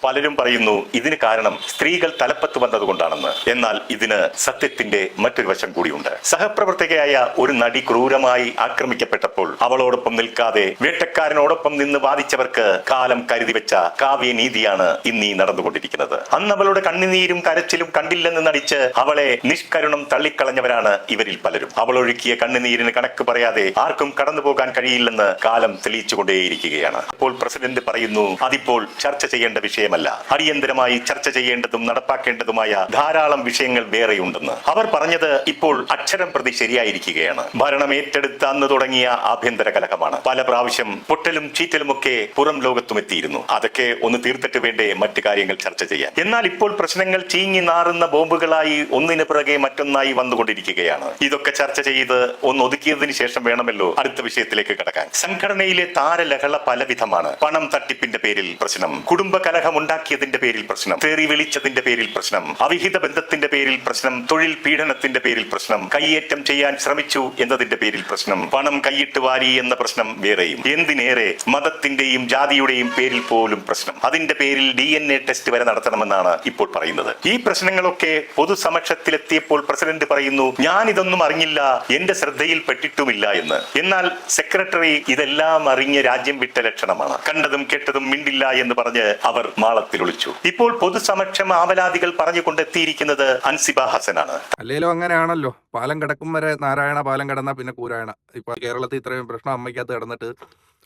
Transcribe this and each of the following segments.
പലരും പറയുന്നു ഇതിന് കാരണം സ്ത്രീകൾ തലപ്പത്ത് വന്നതുകൊണ്ടാണെന്ന്. എന്നാൽ ഇതിന് സത്യത്തിന്റെ മറ്റൊരു വശം കൂടിയുണ്ട്. സഹപ്രവർത്തകയായ ഒരു നടി ക്രൂരമായി ആക്രമിക്കപ്പെട്ടപ്പോൾ അവളോടൊപ്പം നിൽക്കാതെ വേട്ടക്കാരനോടൊപ്പം നിന്ന് വാദിച്ചവർക്ക് കാലം കരുതി വെച്ച കാവ്യനീതിയാണ് ഇന്നീ നടന്നുകൊണ്ടിരിക്കുന്നത്. അന്ന് അവളുടെ കണ്ണുനീരും കരച്ചിലും കണ്ടില്ലെന്ന് നടിച്ച് അവളെ നിഷ്കരുണം തള്ളിക്കളഞ്ഞവരാണ് ഇവരിൽ പലരും. അവളൊഴുക്കിയ കണ്ണുനീരിന് കണക്ക് പറയാതെ ആർക്കും കടന്നു പോകാൻ കഴിയില്ലെന്ന് കാലം തെളിയിച്ചുകൊണ്ടേയിരിക്കുകയാണ്. അപ്പോൾ പ്രസിഡന്റ് പറയുന്നു അതിപ്പോൾ ചർച്ച ചെയ്യേണ്ട വിഷയമല്ല, അടിയന്തരമായി ചർച്ച ചെയ്യേണ്ടതും നടപ്പാക്കേണ്ടതുമായ ധാരാളം വിഷയങ്ങൾ വേറെയുണ്ടെന്ന്. അവർ പറഞ്ഞത് ഇപ്പോൾ അക്ഷരം പ്രതി ശരിയായിരിക്കുകയാണ്. ഭരണം ഏറ്റെടുത്ത അന്ന് തുടങ്ങിയ ആഭ്യന്തര കലഹമാണ്. പല പ്രാവശ്യം പൊട്ടലും ചീറ്റലുമൊക്കെ പുറം ലോകത്തും എത്തിയിരുന്നു. അതൊക്കെ ഒന്ന് തീർത്തിട്ട് വേണ്ടേ മറ്റു കാര്യങ്ങൾ ചർച്ച ചെയ്യാൻ. എന്നാൽ ഇപ്പോൾ പ്രശ്നങ്ങൾ ചീങ്ങി നാറുന്ന ബോംബുകളായി ഒന്നിനു പിറകെ മറ്റൊന്നായി വന്നുകൊണ്ടിരിക്കുകയാണ്. ഇതൊക്കെ ചർച്ച ചെയ്ത് ഒന്ന് ഒതുക്കിയതിനു ശേഷം വേണമല്ലോ അടുത്ത വിഷയത്തിലേക്ക് കടക്കാൻ. സംഘടനയിലെ താരലഹള പലവിധമാണ്. പണം തട്ടിപ്പിന്റെ പേരിൽ പ്രശ്നം, കുടുംബ കലഹം ഉണ്ടാക്കിയതിന്റെ പേരിൽ പ്രശ്നം, തെറി വിളിച്ചതിന്റെ പേരിൽ പ്രശ്നം, അവിഹിത ബന്ധത്തിന്റെ പേരിൽ പ്രശ്നം, തൊഴിൽ പീഡനത്തിന്റെ പേരിൽ പ്രശ്നം, കയ്യേറ്റം ചെയ്യാൻ ശ്രമിച്ചു എന്നതിന്റെ പേരിൽ പ്രശ്നം, പണം കൈയിട്ട് വാരി എന്ന പ്രശ്നം വേറെയും. എന്തിനേറെ മതത്തിന്റെയും ജാതിയുടെയും പേരിൽ പോലും പ്രശ്നം. അതിന്റെ പേരിൽ DNA ടെസ്റ്റ് വരെ നടത്തണമെന്നാണ് ഇപ്പോൾ പറയുന്നത്. ഈ പ്രശ്നങ്ങളൊക്കെ പൊതുസമക്ഷത്തിലെത്തിയപ്പോൾ പ്രസിഡന്റ് പറയുന്നു ഞാൻ ഇതൊന്നും അറിഞ്ഞില്ല, എന്റെ ശ്രദ്ധയിൽ പെട്ടിട്ടുമില്ല എന്ന്. എന്നാൽ സെക്രട്ടറി ഇതെല്ലാം അറിഞ്ഞ് രാജ്യം വിട്ട ലക്ഷണമാണ്. കണ്ടതും കേട്ടതും മിണ്ടില്ല എന്ന് പറഞ്ഞ് അവർ മാളത്തിൽ ഒളിച്ചു. ഇപ്പോൾ പൊതുസമക്ഷം ആവലാതികൾ പറഞ്ഞുകൊണ്ടെത്തിയിരിക്കുന്നത് അൻസിബ ഹസനാണ്. അല്ലേലും അങ്ങനെയാണല്ലോ, പാലം കിടക്കും വരെ നാരായണ, പാലം കിടന്നാൽ പിന്നെ കൂരായണ. ഇപ്പൊ കേരളത്തിൽ ഇത്രയും പ്രശ്നം അമ്മയ്ക്കകത്ത് കിടന്നിട്ട്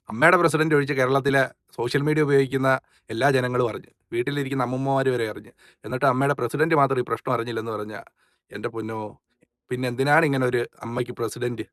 അമ്മയുടെ പ്രസിഡന്റ് ഒഴിച്ച് കേരളത്തിലെ സോഷ്യൽ മീഡിയ ഉപയോഗിക്കുന്ന എല്ലാ ജനങ്ങളും അറിഞ്ഞ്, വീട്ടിലിരിക്കുന്ന അമ്മൂമ്മമാർ വരെ അറിഞ്ഞ്, എന്നിട്ട് അമ്മയുടെ പ്രസിഡന്റ് മാത്രം ഈ പ്രശ്നം അറിഞ്ഞില്ലെന്ന് പറഞ്ഞാൽ എൻ്റെ പൊന്നോ, പിന്നെ എന്തിനാണ് ഇങ്ങനെ ഒരു അമ്മയ്ക്ക് പ്രസിഡന്റ്?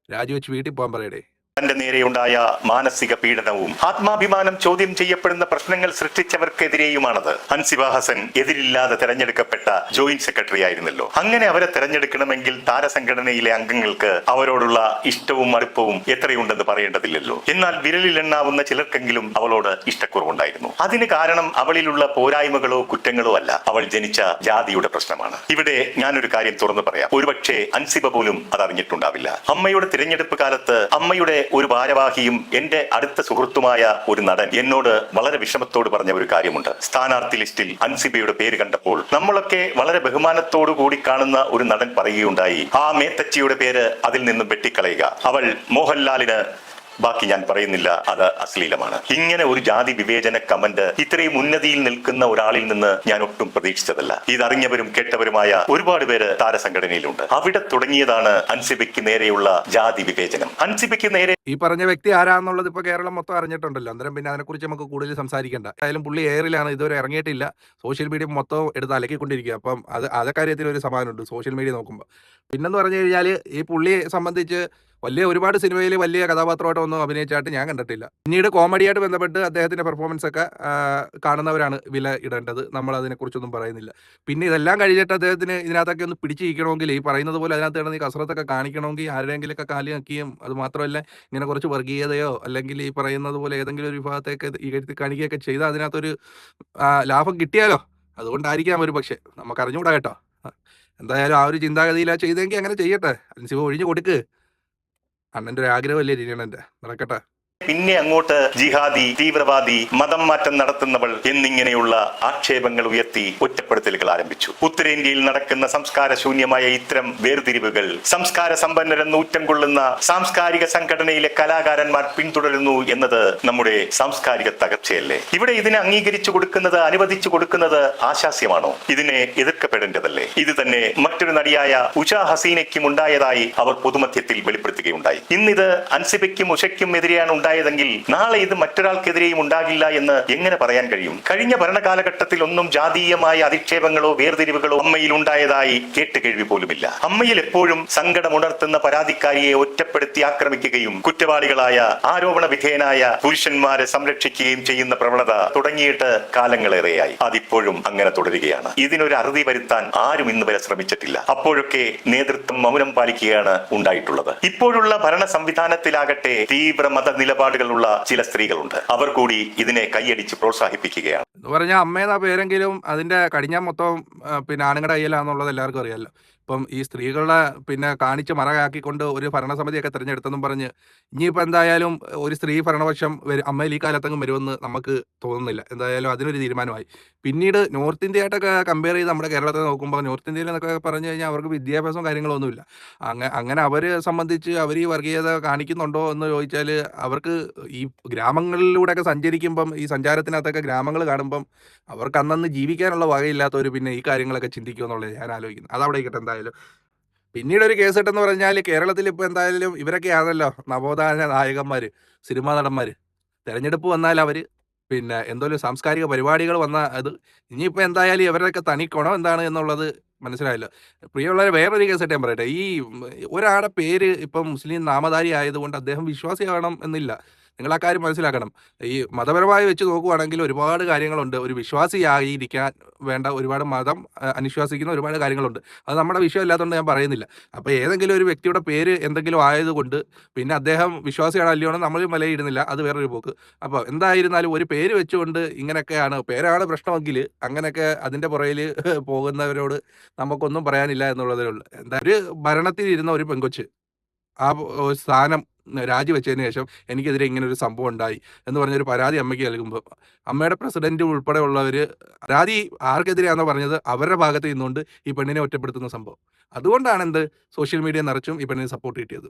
രാജിവെച്ച് വീട്ടിൽ പോകാൻ പറയടേ. തന്റെ നേരെയുണ്ടായ മാനസിക പീഡനവും ആത്മാഭിമാനം ചോദ്യം ചെയ്യപ്പെടുന്ന പ്രശ്നങ്ങൾ സൃഷ്ടിച്ചവർക്കെതിരെയുമാണത്. അൻസിബ ഹസൻ എതിരില്ലാതെ തെരഞ്ഞെടുക്കപ്പെട്ട ജോയിന്റ് സെക്രട്ടറി ആയിരുന്നല്ലോ. അങ്ങനെ അവരെ തെരഞ്ഞെടുക്കണമെങ്കിൽ താരസംഘടനയിലെ അംഗങ്ങൾക്ക് അവരോടുള്ള ഇഷ്ടവും അടുപ്പവും എത്രയുണ്ടെന്ന് പറയേണ്ടതില്ലല്ലോ. എന്നാൽ വിരലിലെണ്ണാവുന്ന ചിലർക്കെങ്കിലും അവളോട് ഇഷ്ടക്കുറവുണ്ടായിരുന്നു. അതിന് കാരണം അവളിലുള്ള പോരായ്മകളോ കുറ്റങ്ങളോ അല്ല, അവൾ ജനിച്ച ജാതിയുടെ പ്രശ്നമാണ്. ഇവിടെ ഞാനൊരു കാര്യം തുറന്നു പറയാം. ഒരുപക്ഷെ അൻസിബ പോലും അതറിഞ്ഞിട്ടുണ്ടാവില്ല. അമ്മയുടെ തിരഞ്ഞെടുപ്പ് കാലത്ത് അമ്മയുടെ ഒരു ഭാരവാഹിയും എന്റെ അടുത്ത സുഹൃത്തുമായ ഒരു നടൻ എന്നോട് വളരെ വിഷമത്തോട് പറഞ്ഞ ഒരു കാര്യമുണ്ട്. സ്ഥാനാർത്ഥി ലിസ്റ്റിൽ അൻസിബയുടെ പേര് കണ്ടപ്പോൾ നമ്മളൊക്കെ വളരെ ബഹുമാനത്തോടു കൂടി കാണുന്ന ഒരു നടൻ പറയുകയുണ്ടായി, ആ മേത്തച്ചിയുടെ പേര് അതിൽ നിന്നും വെട്ടിക്കളയുക, അവൾ മോഹൻലാലിന്, ബാക്കി ഞാൻ പറയുന്നില്ല, അത് അശ്ലീലമാണ്. ഇങ്ങനെ ഒരു ജാതി വിവേചന കമന്റ് ഇത്രയും ഉന്നതിയിൽ നിൽക്കുന്ന ഒരാളിൽ നിന്ന് ഞാൻ ഒട്ടും പ്രതീക്ഷിച്ചതല്ല. ഇതറിഞ്ഞവരും കേട്ടവരുമായ ഒരുപാട് പേര് താരസംഘടനയിലുണ്ട്. അവിടെ തുടങ്ങിയതാണ് അൻസിബയ്ക്ക് നേരെയുള്ള ജാതി വിവേചനം. അൻസിബയ്ക്ക് നേരെ ഈ പറഞ്ഞ വ്യക്തി ആരാന്നുള്ളത് ഇപ്പൊ കേരളം മൊത്തം അറിഞ്ഞിട്ടുണ്ടല്ലോ. അന്നേരം പിന്നെ അതിനെക്കുറിച്ച് നമുക്ക് കൂടുതൽ സംസാരിക്കേണ്ട. ആയാലും പുള്ളി എയറിലാണ്, ഇതുവരെ ഇറങ്ങിയിട്ടില്ല. സോഷ്യൽ മീഡിയ മൊത്തം എടുത്ത് അലക്കിക്കൊണ്ടിരിക്കുക. അപ്പം അത് കാര്യത്തിൽ ഒരു സമാധാനമുണ്ട് സോഷ്യൽ മീഡിയ നോക്കുമ്പോൾ. പിന്നെന്ന് പറഞ്ഞു കഴിഞ്ഞാൽ ഈ പുള്ളിയെ സംബന്ധിച്ച് ഒരുപാട് സിനിമയിൽ വലിയ കഥാപാത്രമായിട്ട് ഒന്നും അഭിനയിച്ചായിട്ട് ഞാൻ കണ്ടിട്ടില്ല. പിന്നീട് കോമഡിയായിട്ട് ബന്ധപ്പെട്ട് അദ്ദേഹത്തിന്റെ പെർഫോമൻസ് ഒക്കെ കാണുന്നവരാണ് വില ഇടേണ്ടത്. നമ്മൾ അതിനെക്കുറിച്ചൊന്നും പറയുന്നില്ല. പിന്നെ ഇതെല്ലാം കഴിഞ്ഞിട്ട് അദ്ദേഹത്തിന് ഇതിനകത്തൊക്കെ ഒന്ന് പിടിച്ചിരിക്കണമെങ്കിൽ, ഈ പറയുന്നത് പോലെ അതിനകത്ത് കിടന്ന് ഈ കസറത്തൊക്കെ കാണിക്കണമെങ്കിൽ ആരുടെയെങ്കിലൊക്കെ കാലി നക്കിയും, അത് മാത്രമല്ല ഇങ്ങനെ കുറച്ച് വർഗീയതയോ അല്ലെങ്കിൽ ഈ പറയുന്നത് പോലെ ഏതെങ്കിലും ഒരു വിഭാഗത്തേക്ക് ഈ കാണിക്കുകയൊക്കെ ചെയ്താൽ അതിനകത്തൊരു ലാഭം കിട്ടിയാലോ, അതുകൊണ്ടായിരിക്കാം ഒരു പക്ഷേ, നമുക്ക് അറിഞ്ഞുകൂടാ കേട്ടോ. എന്തായാലും ആ ഒരു ചിന്താഗതിയിലാണ് ചെയ്തെങ്കിൽ അങ്ങനെ ചെയ്യട്ടെ. അൻസിബ ഒഴിഞ്ഞു കൊടുക്ക്. അണ്ണൻ്റെ ഒരു ആഗ്രഹമല്ലേ ഇരിക്കണൻ്റെ, നടക്കട്ടെ. പിന്നെ അങ്ങോട്ട് ജിഹാദി, തീവ്രവാദി, മതം മാറ്റം നടത്തുന്നവൾ എന്നിങ്ങനെയുള്ള ആക്ഷേപങ്ങൾ ഉയർത്തി ഒറ്റപ്പെടുത്തലുകൾ ആരംഭിച്ചു. ഉത്തരേന്ത്യയിൽ നടക്കുന്ന സംസ്കാര ശൂന്യമായ ഇത്തരം വേർതിരിവുകൾ സംസ്കാര സമ്പന്നരെന്ന് ഊറ്റം കൊള്ളുന്ന സാംസ്കാരിക സംഘടനയിലെ കലാകാരന്മാർ പിന്തുടരുന്നു എന്നത് നമ്മുടെ സാംസ്കാരിക തകർച്ചയല്ലേ? ഇവിടെ ഇതിനെ അംഗീകരിച്ചു കൊടുക്കുന്നത്, അനുവദിച്ചു കൊടുക്കുന്നത് ആശാസ്യമാണോ? ഇതിനെ എതിർക്കപ്പെടേണ്ടതല്ലേ? ഇത് തന്നെ മറ്റൊരു നടിയായ ഉഷ ഹസീനയ്ക്കും ഉണ്ടായതായി അവർ പൊതുമധ്യത്തിൽ വെളിപ്പെടുത്തുകയുണ്ടായി. ഇന്നിത് അൻസിബയ്ക്കും ഉഷയ്ക്കും എതിരെയാണ് ഉണ്ടായതെങ്കിൽ നാളെ ഇത് മറ്റൊരാൾക്കെതിരെയും ഉണ്ടാകില്ല എന്ന് എങ്ങനെ പറയാൻ കഴിയും? കഴിഞ്ഞ ഭരണകാലഘട്ടത്തിൽ ഒന്നും ജാതീയമായ അധിക്ഷേപങ്ങളോ വേർതിരിവുകളോ അമ്മയിൽ ഉണ്ടായതായി കേട്ടുകേൾവി പോലുമില്ല. അമ്മയിൽ എപ്പോഴും സങ്കടമുണർത്തുന്ന പരാതിക്കാരിയെ ഒറ്റപ്പെടുത്തി ആക്രമിക്കുകയും കുറ്റവാളികളായ ആരോപണ വിധേയനായ പുരുഷന്മാരെ സംരക്ഷിക്കുകയും ചെയ്യുന്ന പ്രവണത തുടങ്ങിയിട്ട് കാലങ്ങളേറെയായി. അതിപ്പോഴും അങ്ങനെ തുടരുകയാണ്. ഇതിനൊരു അറുതി വരുത്താൻ ആരും ഇന്ന് വരെ ശ്രമിച്ചിട്ടില്ല. അപ്പോഴൊക്കെ നേതൃത്വം മൗനം പാലിക്കുകയാണ് ഉണ്ടായിട്ടുള്ളത്. ഇപ്പോഴുള്ള ഭരണ സംവിധാനത്തിലാകട്ടെ തീവ്ര മത നിലപാടുകളുള്ള ചില സ്ത്രീകളുണ്ട്. അവർ കൂടി ഇതിനെ കൈയടിച്ച് പ്രോത്സാഹിപ്പിക്കുകയാണ്. എന്ന് പറഞ്ഞാൽ അമ്മയെന്ന പേരെങ്കിലും അതിന്റെ കടിഞ്ഞാൻ മൊത്തം പിന്നെ ആണുങ്ങളുടെ കയ്യിലാന്നുള്ളത് എല്ലാവർക്കും അറിയാമല്ലോ. അപ്പം ഈ സ്ത്രീകളെ പിന്നെ കാണിച്ച് മറയാക്കിക്കൊണ്ട് ഒരു ഭരണസമിതിയൊക്കെ തിരഞ്ഞെടുത്തെന്നും പറഞ്ഞ് ഇനിയിപ്പോൾ എന്തായാലും ഒരു സ്ത്രീ ഭരണപക്ഷം അമ്മയിൽ ഈ കാലത്തെങ്ങും വരുമെന്ന് നമുക്ക് തോന്നുന്നില്ല. എന്തായാലും അതിനൊരു തീരുമാനമായി. പിന്നീട് നോർത്ത് ഇന്ത്യയായിട്ടൊക്കെ കമ്പയർ ചെയ്ത് നമ്മുടെ കേരളത്തെ നോക്കുമ്പോൾ നോർത്ത് ഇന്ത്യയിൽ എന്നൊക്കെ പറഞ്ഞു കഴിഞ്ഞാൽ അവർക്ക് വിദ്യാഭ്യാസവും കാര്യങ്ങളൊന്നുമില്ല. അങ്ങനെ അവരെ സംബന്ധിച്ച് അവർ ഈ വർഗീയത കാണിക്കുന്നുണ്ടോ എന്ന് ചോദിച്ചാൽ അവർക്ക് ഈ ഗ്രാമങ്ങളിലൂടെയൊക്കെ സഞ്ചരിക്കുമ്പം ഈ സഞ്ചാരത്തിനകത്തൊക്കെ ഗ്രാമങ്ങൾ കാണുമ്പം അവർക്ക് അന്നന്ന് ജീവിക്കാനുള്ള വകയില്ലാത്തവർ പിന്നെ ഈ കാര്യങ്ങളൊക്കെ ചിന്തിക്കുമെന്നുള്ളത് ഞാൻ ആലോചിക്കുന്നത്. അതവിടെ ഇരിക്കട്ടെ എന്തായാലും. പിന്നീട് ഒരു കേസ് ഇട്ടെന്ന് പറഞ്ഞാൽ കേരളത്തിൽ ഇപ്പോൾ എന്തായാലും ഇവരൊക്കെയാണല്ലോ നവോത്ഥാന നായകന്മാർ, സിനിമാ നടന്മാർ. തെരഞ്ഞെടുപ്പ് വന്നാൽ അവർ പിന്നെ എന്തോലും സാംസ്കാരിക പരിപാടികൾ വന്ന അത് ഇനിയിപ്പോൾ എന്തായാലും ഇവരുടെയൊക്കെ തനി ഗുണം എന്താണ് എന്നുള്ളത് മനസ്സിലായല്ലോ. പ്രിയമുള്ളവരെ വേറൊരു കേസായിട്ട് ഞാൻ പറയട്ടെ. ഈ ഒരാളുടെ പേര് ഇപ്പം മുസ്ലിം നാമധാരി ആയതുകൊണ്ട് അദ്ദേഹം വിശ്വാസിയാവണം എന്നില്ല. നിങ്ങൾ ആ കാര്യം മനസ്സിലാക്കണം. ഈ മതപരമായി വെച്ച് നോക്കുവാണെങ്കിൽ ഒരുപാട് കാര്യങ്ങളുണ്ട്. ഒരു വിശ്വാസിയായിരിക്കാൻ വേണ്ട ഒരുപാട് മതം അനുശ്വാസിക്കുന്ന ഒരുപാട് കാര്യങ്ങളുണ്ട്. അത് നമ്മുടെ വിഷയം ഇല്ലാത്തതുകൊണ്ട് ഞാൻ പറയുന്നില്ല. അപ്പോൾ ഏതെങ്കിലും ഒരു വ്യക്തിയുടെ പേര് എന്തെങ്കിലും ആയതുകൊണ്ട് പിന്നെ അദ്ദേഹം വിശ്വാസിയാണോ അല്ലയോ എന്ന് നമ്മൾ വിലയിടുന്നില്ല. അത് വേറൊരു പോക്ക്. അപ്പോൾ എന്തായിരുന്നാലും ഒരു പേര് വെച്ചുകൊണ്ട് ഇങ്ങനെയൊക്കെയാണ് പേരാണ് പ്രശ്നമെങ്കിൽ അങ്ങനെയൊക്കെ അതിൻ്റെ പുറകിൽ പോകുന്നവരോട് നമുക്കൊന്നും പറയാനില്ല എന്നുള്ളതേ ഉള്ളൂ. എന്താ ഒരു ഭരണത്തിലിരുന്ന ഒരു പെങ്കൊച്ച് ആ സ്ഥാനം രാജിവെച്ചതിന് ശേഷം എനിക്കെതിരെ ഇങ്ങനൊരു സംഭവം ഉണ്ടായി എന്ന് പറഞ്ഞൊരു പരാതി അമ്മയ്ക്ക് നൽകുമ്പോൾ അമ്മയുടെ പ്രസിഡന്റ് ഉൾപ്പെടെ ഉള്ളവർ പരാതി ആർക്കെതിരെയാണെന്നോ പറഞ്ഞത് അവരുടെ ഭാഗത്ത് നിന്നുകൊണ്ട് ഈ പെണ്ണിനെ ഒറ്റപ്പെടുത്തുന്ന സംഭവം. അതുകൊണ്ടാണ് എന്ത് സോഷ്യൽ മീഡിയ നിറച്ചും ഈ പെണ്ണിന് സപ്പോർട്ട് കിട്ടിയത്.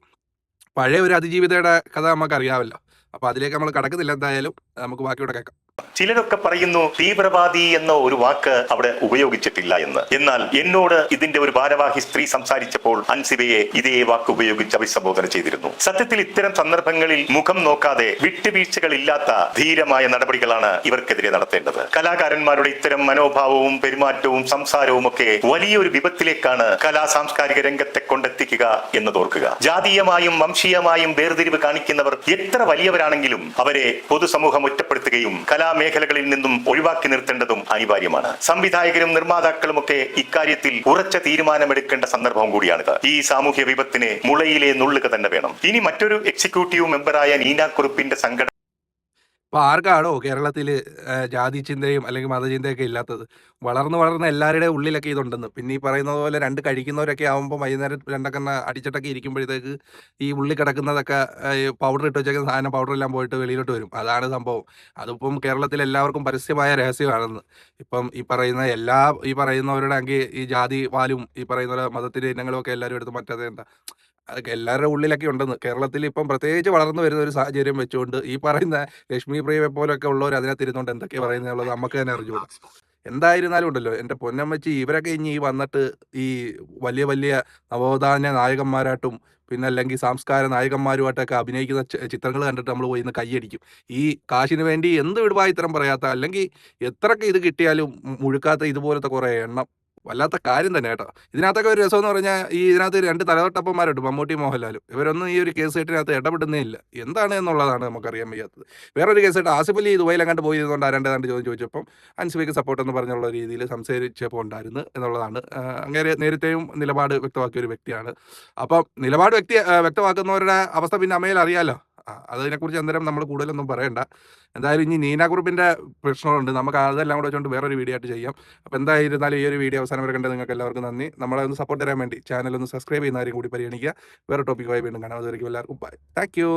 പഴയ ഒരു അതിജീവിതയുടെ കഥ നമുക്ക് അറിയാമല്ലോ. അപ്പോൾ അതിലേക്ക് നമ്മൾ കടക്കുന്നില്ല. എന്തായാലും നമുക്ക് ബാക്കിയോടെ കേൾക്കാം. ചിലരൊക്കെ പറയുന്നു തീവ്രവാദി എന്ന ഒരു വാക്ക് അവിടെ ഉപയോഗിച്ചിട്ടില്ല എന്ന്. എന്നാൽ എന്നോട് ഇതിന്റെ ഒരു ഭാരവാഹി സ്ത്രീ സംസാരിച്ചപ്പോൾ അൻസിബയെ ഇതേ വാക്ക് ഉപയോഗിച്ച് അഭിസംബോധന ചെയ്തിരുന്നു. സത്യത്തിൽ ഇത്തരം സന്ദർഭങ്ങളിൽ മുഖം നോക്കാതെ വിട്ടുവീഴ്ചകളില്ലാത്ത ധീരമായ നടപടികളാണ് ഇവർക്കെതിരെ നടത്തേണ്ടത്. കലാകാരന്മാരുടെ ഇത്തരം മനോഭാവവും പെരുമാറ്റവും സംസാരവും ഒക്കെ വലിയൊരു വിപത്തിലേക്കാണ് കലാ സാംസ്കാരിക രംഗത്തെ കൊണ്ടെത്തിക്കുക എന്നതോർക്കുക. ജാതീയമായും വംശീയമായും വേർതിരിവ് കാണിക്കുന്നവർ എത്ര വലിയവരാണെങ്കിലും അവരെ പൊതുസമൂഹം ഒറ്റപ്പെടുത്തുകയും കലാമേഖലകളിൽ നിന്നും ഒഴിവാക്കി നിർത്തേണ്ടതും അനിവാര്യമാണ്. സംവിധായകരും നിർമ്മാതാക്കളും ഒക്കെ ഇക്കാര്യത്തിൽ ഉറച്ച തീരുമാനമെടുക്കേണ്ട സന്ദർഭം കൂടിയാണിത്. ഈ സാമൂഹ്യ വിപത്തിനെ മുളയിലെ നുള്ളുക തന്നെ വേണം. ഇനി മറ്റൊരു എക്സിക്യൂട്ടീവ് മെമ്പറായ നീന കുറുപ്പിന്റെ സംഘടന അപ്പോൾ ആർക്കാണോ കേരളത്തിൽ ജാതി ചിന്തയും അല്ലെങ്കിൽ മതചിന്തയൊക്കെ ഇല്ലാത്തത്? വളർന്ന് എല്ലാവരുടെയും ഉള്ളിലൊക്കെ ഇതുണ്ടെന്ന്. പിന്നെ ഈ പറയുന്നത് പോലെ രണ്ട് കഴിക്കുന്നവരൊക്കെ ആകുമ്പോൾ വൈകുന്നേരം രണ്ടൊക്കെ അടിച്ചിട്ടൊക്കെ ഇരിക്കുമ്പോഴത്തേക്ക് ഈ ഉള്ളിൽ കിടക്കുന്നതൊക്കെ പൗഡർ ഇട്ട് വെച്ചേക്കുന്ന സാധനം പൗഡറെല്ലാം പോയിട്ട് വെളിയിലോട്ട് വരും. അതാണ് സംഭവം. അതിപ്പം കേരളത്തിൽ എല്ലാവർക്കും പരസ്യമായ രഹസ്യമാണെന്ന്. ഇപ്പം ഈ പറയുന്നവരുടെ ആണെങ്കിൽ ഈ ജാതി വാലും ഈ പറയുന്ന പോലെ മതത്തിൻ്റെ ഇനങ്ങളും ഒക്കെ എല്ലാവരും എടുത്ത് മറ്റേ എന്താ അതൊക്കെ എല്ലാവരുടെ ഉള്ളിലൊക്കെ ഉണ്ടെന്ന്. കേരളത്തിൽ ഇപ്പം പ്രത്യേകിച്ച് വളർന്നു വരുന്ന ഒരു സാഹചര്യം വെച്ചുകൊണ്ട് ഈ പറയുന്ന ലക്ഷ്മി പ്രിയയെ പോലൊക്കെ ഉള്ളവർ അതിനകത്ത് ഇരുന്നുകൊണ്ട് എന്തൊക്കെയാണ് പറയുന്നത് നമുക്ക് തന്നെ അറിഞ്ഞുകൂടാ. എന്തായിരുന്നാലും ഉണ്ടല്ലോ എൻ്റെ പൊന്നമ്മച്ചി, ഇവരൊക്കെ ഇനി വന്നിട്ട് ഈ വലിയ വലിയ നവോത്ഥാന നായകന്മാരായിട്ടും പിന്നെ അല്ലെങ്കിൽ സംസ്കാര നായകന്മാരുമായിട്ടൊക്കെ അഭിനയിക്കുന്ന ചിത്രങ്ങൾ കണ്ടിട്ട് നമ്മൾ പോയി ഇന്ന് കൈയടിക്കും. ഈ കാശിന് വേണ്ടി എന്ത് വിടുവായിത്തരം പറയാത്ത അല്ലെങ്കിൽ എത്രയൊക്കെ ഇത് കിട്ടിയാലും മുഴുക്കാത്ത ഇതുപോലത്തെ കുറേ എണ്ണം വല്ലാത്ത കാര്യം തന്നെ കേട്ടോ. ഇതിനകത്തൊക്കെ ഒരു രസം എന്ന് പറഞ്ഞാൽ ഇതിനകത്ത് രണ്ട് തലതൊട്ടപ്പന്മാരുണ്ട്, മമ്മൂട്ടി മോഹൻലാലും. ഇവരൊന്നും ഈ ഒരു കേസ് കെട്ടിനകത്ത് ഇടപെടുന്നേ ഇല്ല. എന്താണ് എന്നുള്ളതാണ് നമുക്കറിയാൻ വയ്യാത്തത്. വേറൊരു കേസ് കെട്ട് ആസിഫ് അലി ദുബൈയിലെങ്ങാണ്ട് പോയതുകൊണ്ട് ആരാണ്ട് ചോദിച്ചപ്പം അൻസിബയ്ക്ക് സപ്പോർട്ട് എന്ന് പറഞ്ഞുള്ള രീതിയിൽ സംസാരിച്ചപ്പോൾ ഉണ്ടായിരുന്നു എന്നുള്ളതാണ്. അങ്ങനെ നേരത്തെയും നിലപാട് വ്യക്തമാക്കിയ ഒരു വ്യക്തിയാണ്. അപ്പം നിലപാട് വ്യക്തമാക്കുന്നവരുടെ അവസ്ഥ പിന്നെ അമ്മയിൽ അറിയാമല്ലോ. അതിനെക്കുറിച്ച് അന്നേരം നമ്മൾ കൂടുതലൊന്നും പറയണ്ട. എന്തായാലും ഇനി നീന കുറുപ്പിൻ്റെ പ്രശ്നമുണ്ട്. നമുക്ക് അതെല്ലാം കൂടെ വെച്ചുകൊണ്ട് വേറൊരു വീഡിയോ ആയിട്ട് ചെയ്യാം. അപ്പോൾ എന്തായിരുന്നാലും ഈ ഒരു വീഡിയോ അവസാനം വരെ കണ്ടത് നിങ്ങൾക്ക് എല്ലാവർക്കും നന്ദി. നമ്മളെ ഒന്ന് സപ്പോർട്ട് തരാൻ വേണ്ടി ചാനൽ ഒന്ന് സബ്സ്ക്രൈബ് ചെയ്യുന്ന കാര്യം കൂടി പരിഗണിക്കുക. വേറെ ടോപ്പിക്കുമായി വീണ്ടും കാണാം. അതുവരെയും എല്ലാവർക്കും ബൈ. Thank you.